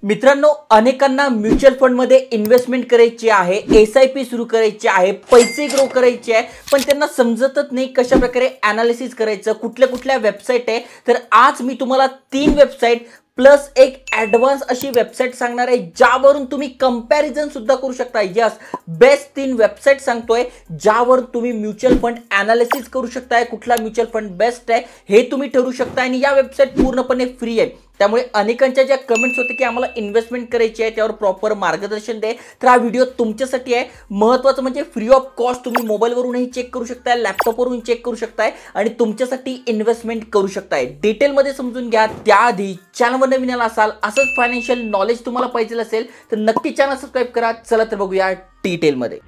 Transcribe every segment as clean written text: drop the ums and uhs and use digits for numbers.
मित्रांनो, अनेकांना mutual fund मध्ये इन्व्हेस्टमेंट करायची आहे, एसआयपी सुरू करायची आहे, पैसे ग्रो करायचे आहे, पण त्यांना समजतच नाही कशा प्रकारे एनालिसिस करायचं, कुठल्या वेबसाईट आहे. तर आज मी तुम्हाला 3 वेबसाईट प्लस एक ॲडव्हान्स अशी वेबसाईट सांगणार आहे, ज्यावरून तुम्ही कंपॅरिझन सुद्धा करू शकता. यस, बेस्ट 3 वेबसाईट सांगतोय, ज्यावरून तुम्ही म्युच्युअल फंड एनालिसिस करू शकताय. कुठला म्युच्युअल फंड बेस्ट आहे हे तुम्ही ठरवू शकता आणि या वेबसाईट पूर्णपणे फ्री आहे. त्यामुळे अनेकांच्या ज्या कमेंट्स होते की आम्हाला इन्व्हेस्टमेंट करायची आहे, त्यावर प्रॉपर मार्गदर्शन दे, तर हा व्हिडिओ तुमच्यासाठी आहे. महत्त्वाचं म्हणजे फ्री ऑफ कॉस्ट तुम्ही मोबाईलवरूनही चेक करू शकताय, लॅपटॉपवरून चेक करू शकताय आणि तुमच्यासाठी इन्व्हेस्टमेंट करू शकताय. डिटेलमध्ये समजून घ्या. त्याआधी चॅनलवर नवीन आला असाल, असंच फायनान्शियल नॉलेज तुम्हाला पाहिजे असेल तर नक्की चॅनल सबस्क्राईब करा. चला तर बघूया डिटेलमध्ये.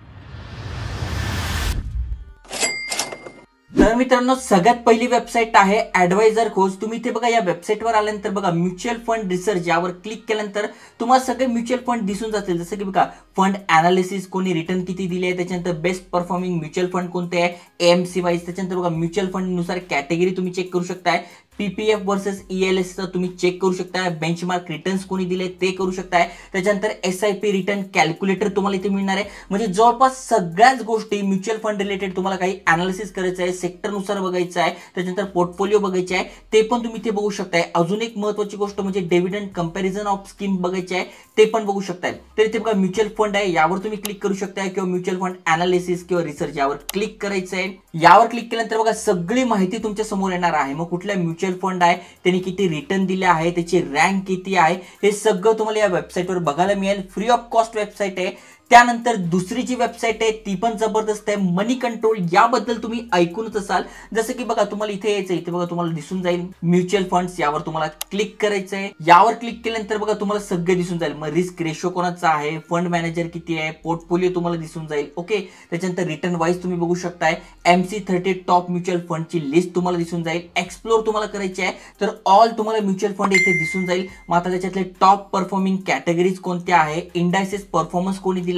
तर मित्रांनो, सगळ्यात पहिली वेबसाईट आहे ॲडवायझर खोज. तुम्ही इथे बघा, या वेबसाईटवर आल्यानंतर बघा म्युच्युअल फंड रिसर्च यावर क्लिक केल्यानंतर तुम्हाला सगळे म्युच्युअल फंड दिसून जातील. जसं की बघा, फंड ॲनालिसिस, कोणी रिटर्न किती दिले आहे, त्याच्यानंतर बेस्ट परफॉर्मिंग म्युच्युअल फंड कोणते आहे, एएमसी वाईज, त्याच्यानंतर बघा म्युच्युअल फंड नुसार कॅटेगरी तुम्ही चेक करू शकताय. पीपीएफ वर्सेस ईएलएस तुम्ही चेक करू शकताय. बेंचमार्क रिटर्न्स कोणी दिले ते करू शकताय. त्याच्यानंतर एसआयपी रिटर्न कॅल्क्युलेटर तुम्हाला इथे मिळणार आहे. म्हणजे जवळपास सगळ्याच गोष्टी म्युच्युअल फंड रिलेटेड तुम्हाला काही अनालिसिस करायचं आहे, सेक्टरनुसार बघायचं आहे, त्याच्यानंतर पोर्टफोलिओ बघायचे आहे, ते पण तुम्ही इथे बघू शकताय. अजून एक महत्त्वाची गोष्ट म्हणजे डिव्हिडंड कंपॅरिझन ऑफ स्कीम बघायची आहे, ते पण बघू शकताय. तर इथे बघा म्युच्युअल फंड आहे, यावर तुम्ही क्लिक करू शकताय, किंवा म्युच्युअल फंड अनालिसिस किंवा रिसर्च यावर क्लिक करायचं आहे. यावर क्लिक केल्यानंतर बघा सगळी माहिती तुमच्या समोर येणार आहे. मग कुठल्या म्युच्युअल फंड आहे, त्यांनी किती रिटर्न दिले आहे, त्याची रँक किती आहे, हे सगळं तुम्हाला या वेबसाईटवर बघायला मिळेल. फ्री ऑफ कॉस्ट वेबसाईट आहे. त्यानंतर दुसरी जी वेबसाईट आहे ती पण जबरदस्त आहे, मनी कंट्रोल. याबद्दल तुम्ही ऐकूनच असाल. जसं की बघा, तुम्हाला इथे यायचं, इथे बघा तुम्हाला दिसून जाईल म्युच्युअल फंड्स, यावर तुम्हाला क्लिक करायचं आहे. यावर क्लिक केल्यानंतर बघा तुम्हाला सगळे दिसून जाईल. मग रिस्क रेशो कोणाचा आहे, फंड मॅनेजर किती आहे, पोर्टफोलिओ तुम्हाला दिसून जाईल. ओके, त्याच्यानंतर रिटर्न वाईज तुम्ही बघू शकताय. MC30 टॉप म्युच्युअल फंडची लिस्ट तुम्हाला दिसून जाईल. एक्सप्लोर तुम्हाला करायची आहे तर ऑल तुम्हाला म्युच्युअल फंड इथे दिसून जाईल. मग आता त्याच्यातले टॉप परफॉर्मिंग कॅटेगरीज कोणत्या आहे, इंडायसेस परफॉर्मन्स कोणी दिलाय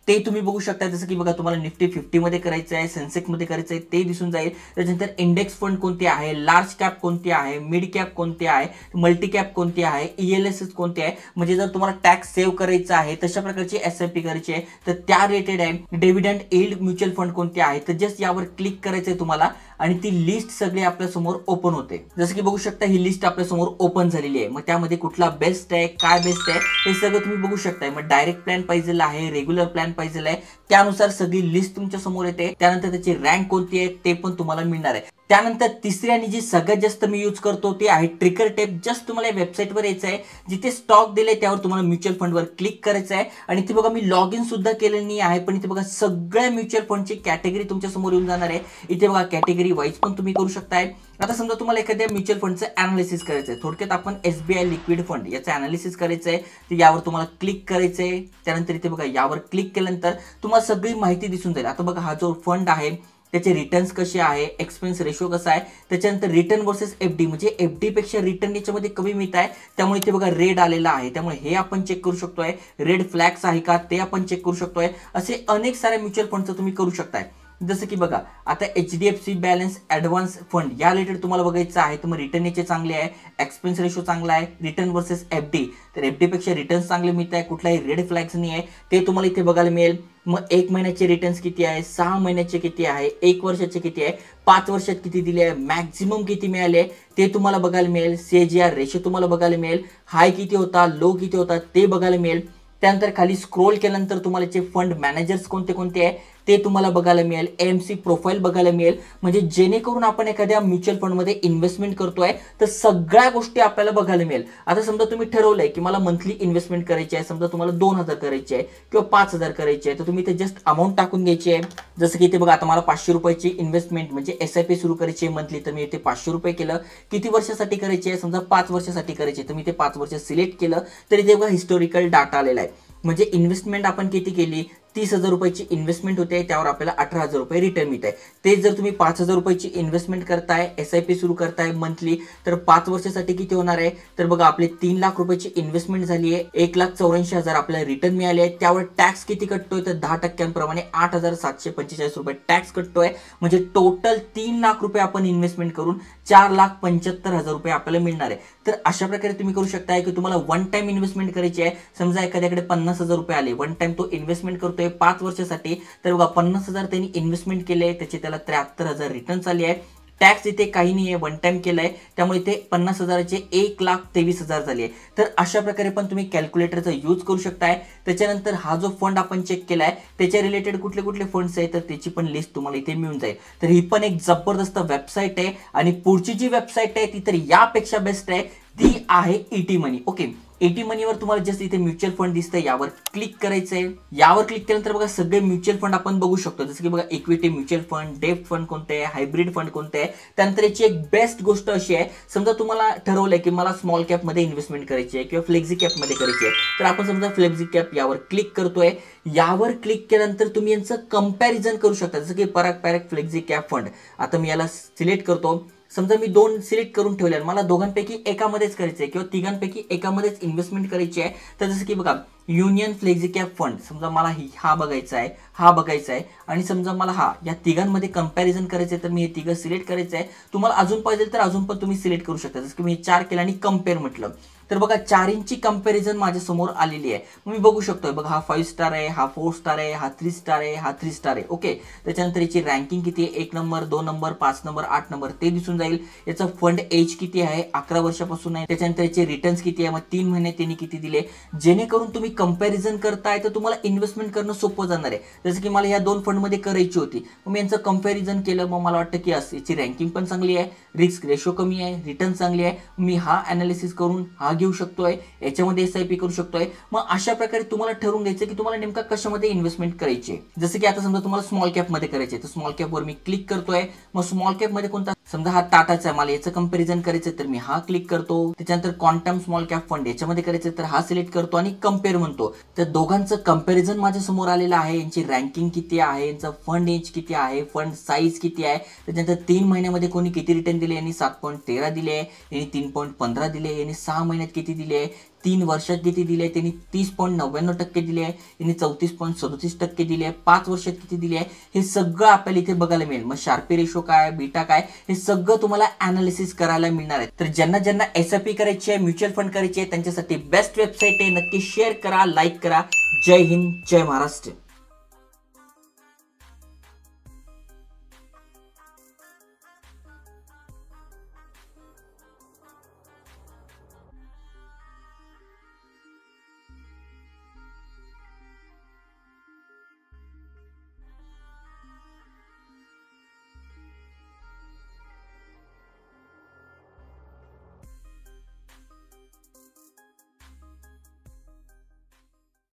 ते तुम्ही बघू शकता. जसं की बघा, तुम्हाला निफ्टी 50 मध्ये करायचं आहे, सेन्सेक्स मध्ये करायचं आहे, ते दिसून जाईल. त्याच्यानंतर इंडेक्स फंड कोणते आहे, लार्ज कॅप कोणते आहे, मिड कॅप कोणते आहे, मल्टी कॅप कोणते आहे, ईएलएस कोणते आहे. म्हणजे जर तुम्हाला टॅक्स सेव्ह करायचा आहे, तशा प्रकारची एसआयपी करायची आहे तर त्या रेटेड आहे. डिव्हिडंड यील्ड म्युच्युअल फंड कोणते आहे, तर जस्ट यावर क्लिक करायचं आहे तुम्हाला आणि ती लिस्ट सगळी आपल्या समोर ओपन होते. जसं की बघू शकता, ही लिस्ट आपल्या समोर ओपन झालेली आहे. मग त्यामध्ये कुठला बेस्ट आहे, काय बेस्ट आहे, हे सगळं तुम्ही बघू शकताय. मग डायरेक्ट प्लॅन पाहिजे आहे, रेग्युलर प्लॅन पाहिजे आहे, त्यानुसार सगळी लिस्ट तुमच्या समोर येते. त्यानंतर त्याची रँक कोणती आहे ते पण तुम्हाला मिळणार आहे. त्यानंतर तिसरी आणि जी सगळ्यात जास्त मी यूज करतो ते आहे ट्रिगर टेप. जस्ट तुम्हाला या वेबसाईटवर यायचं आहे, जिथे स्टॉक दिले त्यावर तुम्हाला म्युच्युअल फंडवर क्लिक करायचं आहे. आणि इथे बघा, मी लॉग इन सुद्धा केलेलं नाही आहे, पण इथे बघा सगळ्या म्युच्युअल फंडची कॅटेगरी तुमच्या समोर येऊन जाणार आहे. इथे बघा कॅटेगरी वाईज पण तुम्ही करू शकताय. आता समजा तुम्हाला एखाद्या म्युच्युअल फंडचं अनालिसिस करायचं आहे, थोडक्यात आपण SBI लिक्विड फंड याचं अनालिसिस करायचं आहे, तर यावर तुम्हाला क्लिक करायचं आहे. त्यानंतर इथे बघा, यावर क्लिक केल्यानंतर तुम्हाला सगळी माहिती दिसून जाईल. आता बघा, हा जो फंड आहे त्याचे रिटर्न्स कसे आहे, एक्सपेन्स रेशो कसा आहे, त्याच्यानंतर रिटर्न वर्सेस एफडी, म्हणजे एफडी पेक्षा रिटर्न याच्यामध्ये कमी मिळत आहे, त्यामुळे इथे बघा रेड आलेला आहे. त्यामुळे हे आपण चेक करू शकतोय. रेड फ्लॅग्स आहे का ते आपण चेक करू शकतोय. असे अनेक सारे म्युच्युअल फंडचं तुम्ही करू शकताय. जसं की बघा, आता HDFC बॅलन्स ॲडव्हान्स फंड या रिलेटेड तुम्हाला बघायचं आहे, तर मग रिटर्न याचे चांगले आहे, एक्सपेन्स रेशो चांगला आहे. रिटर्न वर्सेस एफडी, तर एफडी पेक्षा रिटर्न्स चांगले मिळत आहे, कुठलाही रेड फ्लॅग्स नाही आहे, ते तुम्हाला इथे बघायला मिळेल. मग 1 महिन्याचे रिटर्न्स किती आहे, 6 महिन्याचे किती आहे, 1 वर्षाचे किती आहे, 5 वर्षात किती दिले आहे, मॅक्झिमम किती मिळाले ते तुम्हाला बघायला मिळेल. CAGR रेशो तुम्हाला बघायला मिळेल. हाय किती होता, लो किती होता ते बघायला मिळेल. त्यानंतर खाली स्क्रोल केल्यानंतर तुम्हाला जे फंड मॅनेजर्स कोणते कोणते आहे ते तुम्हाला बघायला मिळेल. AMC प्रोफाईल बघायला मिळेल. म्हणजे जेणेकरून आपण एखाद्या म्युच्युअल फंडमध्ये इन्व्हेस्टमेंट करतोय तर सगळ्या गोष्टी आपल्याला बघायला मिळेल. आता समजा तुम्ही ठरवलंय की मला मंथली इन्व्हेस्टमेंट करायची आहे, समजा तुम्हाला 2,000 करायची आहे किंवा 5,000 करायची आहे, तर तुम्ही ते जस्ट अमाऊंट टाकून घ्यायची आहे. जसं की इथे बघा, आता मला 500 रुपयाची इन्व्हेस्टमेंट म्हणजे SIP सुरू करायची आहे मंथली, तर मी इथे 500 रुपये केलं. किती वर्षासाठी करायची आहे, समजा 5 वर्षासाठी करायची आहे, तर मी ते 5 वर्ष सिलेक्ट केलं. तर इथे बघा हिस्टोरिकल डाटा आलेला आहे. म्हणजे इन्व्हेस्टमेंट आपण किती केली, 30,000 रुपयाची इन्व्हेस्टमेंट होते, त्यावर आपल्याला 18,000 रुपये रिटर्न मिळत आहे. तेच जर तुम्ही 5,000 रुपयाची इन्व्हेस्टमेंट करताय, SIP सुरू करताय मंथली, तर 5 वर्षासाठी किती होणार आहे, तर बघा आपले 3 लाख रुपयाची इन्व्हेस्टमेंट झाली आहे, 1,84,000 आपल्याला रिटर्न मिळाले आहे. त्यावर टॅक्स किती कटतोय, तर 10% 8,745 रुपये टॅक्स कटतोय. म्हणजे टोटल 3 लाख रुपये आपण इन्व्हेस्टमेंट करून 4,75,000 रुपये आपल्याला मिळणार आहे. तर अशा प्रकारे तुम्ही करू शकता की तुम्हाला वन टाइम इन्व्हेस्टमेंट करायची आहे. समजा एखाद्याकडे 50,000 रुपये आले, वन टाइम तो इन्व्हेस्टमेंट करतोय 5 वर्षासाठी, तर बघा 50,000 त्यांनी इन्व्हेस्टमेंट केले, त्याचे त्याला 73,000 रिटर्न्स आले आहे. टॅक्स इथे काही नाही आहे, वन टाइम केलाय, त्यामुळे इथे 50,000चे 1,23,000 झाले आहे. तर अशा प्रकारे पण तुम्ही कॅल्क्युलेटरचा यूज करू शकताय. त्याच्यानंतर हा जो फंड आपण चेक केलाय त्याच्या रिलेटेड कुठले कुठले फंड्स आहेत तर त्याची पण लिस्ट तुम्हाला इथे मिळून जाईल. तर ही पण एक जबरदस्त वेबसाईट आहे. आणि पुढची जी वेबसाईट आहे ती तर यापेक्षा बेस्ट आहे, ती आहे ईटी मनी. ओके, ईटी मनीवर तुम्हाला जस्ट इथे म्युच्युअल फंड दिसतंय, यावर क्लिक करायचंय. यावर क्लिक केल्यानंतर बघा सगळे म्युच्युअल फंड आपण बघू शकतो. जसं की बघा इक्विटी म्युच्युअल फंड, डेप्ट फंड कोणते आहे, हायब्रिड फंड कोणते आहे. त्यानंतर याची एक बेस्ट गोष्ट अशी आहे, समजा तुम्हाला ठरवलंय की मला स्मॉल कॅप मध्ये इन्व्हेस्टमेंट करायची आहे किंवा फ्लेक्झी कॅप मध्ये करायची आहे, तर आपण समजा फ्लेक्झी कॅप यावर क्लिक करतोय. यावर क्लिक केल्यानंतर तुम्ही यांचं कंपॅरिझन करू शकता. जसं की पराग पॅरेक फ्लेक्झी कॅप फंड, आता मी याला सिलेक्ट करतो. समजा मी 2 सिलेक्ट करून ठेवले, मला दोघांपैकी एकामध्येच करायचं आहे किंवा तिघांपैकी एकामध्येच इन्व्हेस्टमेंट करायची आहे. तर जसं की बघा युनियन फ्लेक्झी कॅप फंड, समजा मला हा बघायचा आहे, हा बघायचा आहे, आणि समजा मला या तिघांमध्ये कंपॅरिझन करायचं आहे, तर मी हे तिघं सिलेक्ट करायचं आहे. तुम्हाला अजून पाहिजे तर अजून पण तुम्ही सिलेक्ट करू शकता. जसं की मी 4 केलं आणि कम्पेअर म्हटलं, तर बघा 4ची कंपॅरिझन माझ्या समोर आलेली आहे. मी बघू शकतोय बघा हा 5 स्टार आहे, हा 4 स्टार आहे, हा 3 स्टार आहे, हा 3 स्टार आहे. ओके, त्याच्यानंतर याची रँकिंग किती आहे, 1 नंबर, 2 नंबर, 5 नंबर, 8 नंबर ते दिसून जाईल. याचं फंड एज किती आहे, 11 वर्षापासून आहे. त्याच्यानंतर याचे रिटर्न्स किती आहे, मग 3 महिने त्यांनी किती दिले, जेणेकरून तुम्ही कंपॅरिझन करताय तर तुम्हाला इन्व्हेस्टमेंट करणं सोपं जाणार आहे. जसं की मला या 2 फंड मध्ये करायची होती, मग मी यांचं कंपॅरिझन केलं, मग मला वाटतं की याची रँकिंग पण चांगली आहे, रिस्क रेशो कमी आहे, रिटर्न चांगली आहे, मी हा अनालिसिस करून हा घेऊ शकतोय, याच्यामध्ये एसआयपी करू शकतोय. मग अशा प्रकारे तुम्हाला ठरवून घ्यायचं की तुम्हाला नेमका कशामध्ये इन्व्हेस्टमेंट करायची आहे. जसं की आता समजा तुम्हाला स्मॉल कॅप मध्ये करायचे, तर स्मॉल कॅप वर मी क्लिक करतोय. मग स्मॉल कॅप मध्ये कोणता, समजा हा टाटाचा आहे, मला याचं कंपॅरिझन करायचं तर मी हा क्लिक करतो. त्याच्यानंतर क्वांटम स्मॉल कॅप फंड याच्यामध्ये करायचं तर हा सिलेक्ट करतो आणि कम्पेअर म्हणतो. तर दोघांचं कंपॅरिझन माझ्या समोर आलेलं आहे. यांची रँकिंग किती आहे, यांचं फंड एज किती आहे, फंड साईज किती आहे, त्याच्यानंतर 3 महिन्यामध्ये कोणी किती रिटर्न दिले, यांनी 7.13 दिले, यांनी 3.15 दिले, यांनी 6 महिन्यात किती दिले, 3 वर्षात किती दिले, त्यांनी 30.99% दिले आहे, यांनी 34.37% दिले आहे, 5 वर्षात किती दिले आहे, हे सगळं आपल्याला इथे बघायला मिळेल. मग शार्पी रेशो काय, बीटा काय, हे सगळं तुम्हाला अनालिसिस करायला मिळणार आहे. तर ज्यांना एसआयपी करायची आहे, म्युच्युअल फंड करायची आहे, त्यांच्यासाठी बेस्ट वेबसाईट आहे. नक्की शेअर करा, लाईक करा. जय हिंद, जय महाराष्ट्र.